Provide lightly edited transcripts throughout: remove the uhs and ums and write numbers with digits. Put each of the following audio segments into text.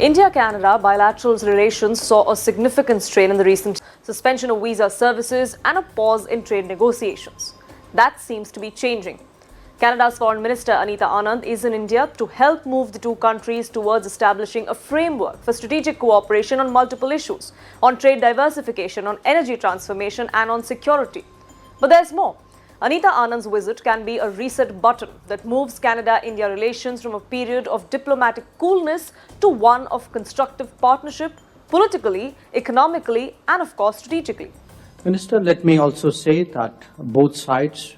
India-Canada bilateral relations saw a significant strain in the recent suspension of visa services and a pause in trade negotiations. That seems to be changing. Canada's Foreign Minister Anita Anand is in India to help move the two countries towards establishing a framework for strategic cooperation on multiple issues, on trade diversification, on energy transformation and on security. But there's more. Anita Anand's visit can be a reset button that moves Canada-India relations from a period of diplomatic coolness to one of constructive partnership, politically, economically and of course strategically. Minister, let me also say that both sides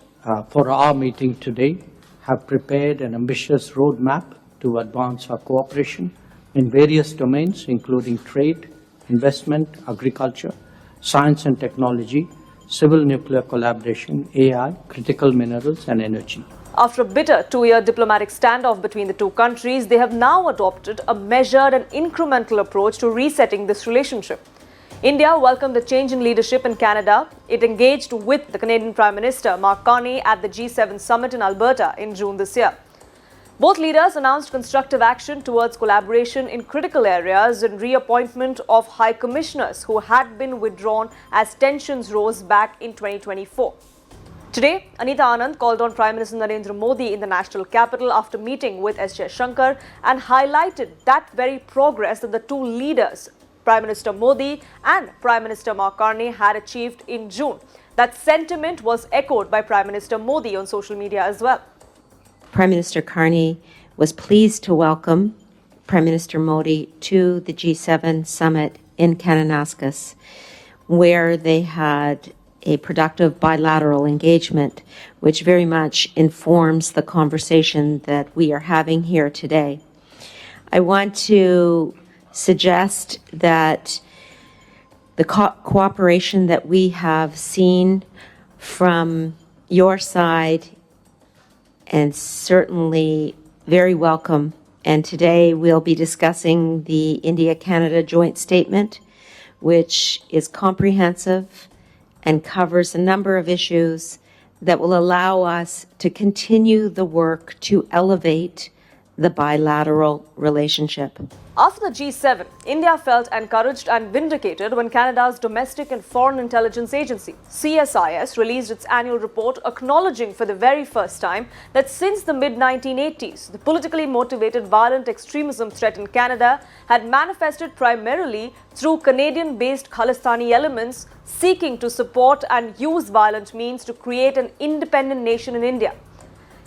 for our meeting today have prepared an ambitious roadmap to advance our cooperation in various domains, including trade, investment, agriculture, science and technology, civil nuclear collaboration, AI, critical minerals and energy. After a bitter two-year diplomatic standoff between the two countries, they have now adopted a measured and incremental approach to resetting this relationship. India welcomed the change in leadership in Canada. It engaged with the Canadian Prime Minister Mark Carney at the G7 summit in Alberta in June this year. Both leaders announced constructive action towards collaboration in critical areas and reappointment of high commissioners who had been withdrawn as tensions rose back in 2024. Today, Anita Anand called on Prime Minister Narendra Modi in the national capital after meeting with S. Shankar and highlighted that very progress that the two leaders, Prime Minister Modi and Prime Minister Mark Carney, had achieved in June. That sentiment was echoed by Prime Minister Modi on social media as well. Prime Minister Carney was pleased to welcome Prime Minister Modi to the G7 summit in Kananaskis, where they had a productive bilateral engagement, which very much informs the conversation that we are having here today. I want to suggest that the cooperation that we have seen from your side and certainly very welcome. And today we'll be discussing the India-Canada joint statement, which is comprehensive and covers a number of issues that will allow us to continue the work to elevate the bilateral relationship. After the G7, India felt encouraged and vindicated when Canada's Domestic and Foreign Intelligence Agency, CSIS, released its annual report acknowledging for the very first time that since the mid-1980s, the politically motivated violent extremism threat in Canada had manifested primarily through Canadian-based Khalistani elements seeking to support and use violent means to create an independent nation in India.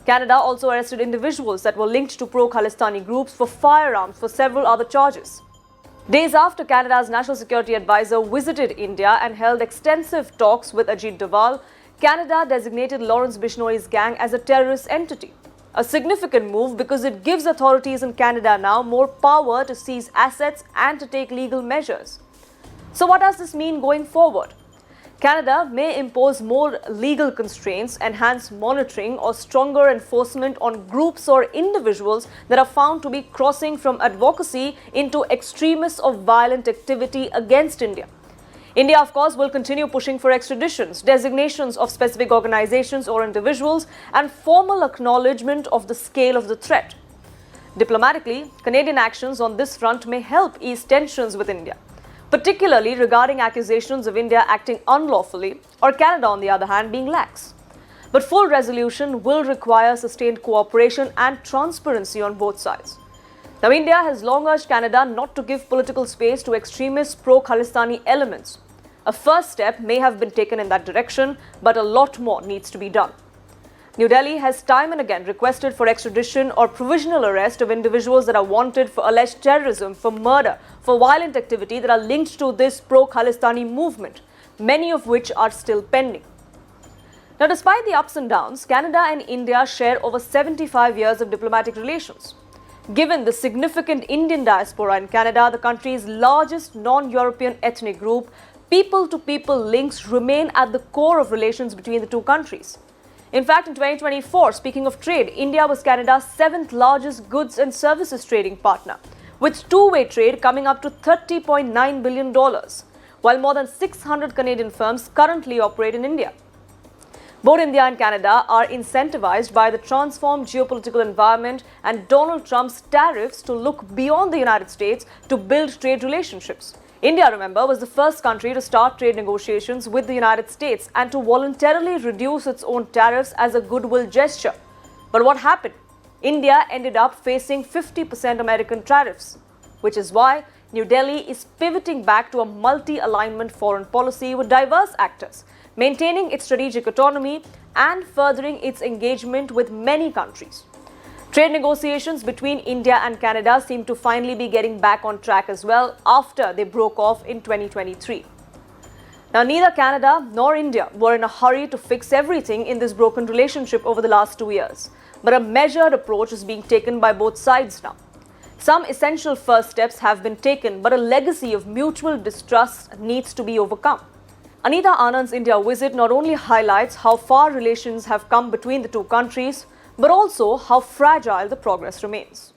Canada also arrested individuals that were linked to pro-Khalistani groups for firearms for several other charges. Days after Canada's National Security Advisor visited India and held extensive talks with Ajit Doval, Canada designated Lawrence Bishnori's gang as a terrorist entity. A significant move because it gives authorities in Canada now more power to seize assets and to take legal measures. So what does this mean going forward? Canada may impose more legal constraints, enhance monitoring or stronger enforcement on groups or individuals that are found to be crossing from advocacy into extremists of violent activity against India. India, of course, will continue pushing for extraditions, designations of specific organizations or individuals, and formal acknowledgement of the scale of the threat. Diplomatically, Canadian actions on this front may help ease tensions with India, particularly regarding accusations of India acting unlawfully or Canada, on the other hand, being lax. But full resolution will require sustained cooperation and transparency on both sides. Now, India has long urged Canada not to give political space to extremist pro-Khalistani elements. A first step may have been taken in that direction, but a lot more needs to be done. New Delhi has time and again requested for extradition or provisional arrest of individuals that are wanted for alleged terrorism, for murder, for violent activity that are linked to this pro-Khalistani movement, many of which are still pending. Now, despite the ups and downs, Canada and India share over 75 years of diplomatic relations. Given the significant Indian diaspora in Canada, the country's largest non-European ethnic group, people-to-people links remain at the core of relations between the two countries. In fact, in 2024, speaking of trade, India was Canada's 7th largest goods and services trading partner, with two-way trade coming up to $30.9 billion, while more than 600 Canadian firms currently operate in India. Both India and Canada are incentivized by the transformed geopolitical environment and Donald Trump's tariffs to look beyond the United States to build trade relationships. India, remember, was the first country to start trade negotiations with the United States and to voluntarily reduce its own tariffs as a goodwill gesture. But what happened? India ended up facing 50% American tariffs, which is why New Delhi is pivoting back to a multi-alignment foreign policy with diverse actors, maintaining its strategic autonomy and furthering its engagement with many countries. Trade negotiations between India and Canada seem to finally be getting back on track as well after they broke off in 2023. Now, neither Canada nor India were in a hurry to fix everything in this broken relationship over the last 2 years, but a measured approach is being taken by both sides now. Some essential first steps have been taken, but a legacy of mutual distrust needs to be overcome. Anita Anand's India visit not only highlights how far relations have come between the two countries, but also how fragile the progress remains.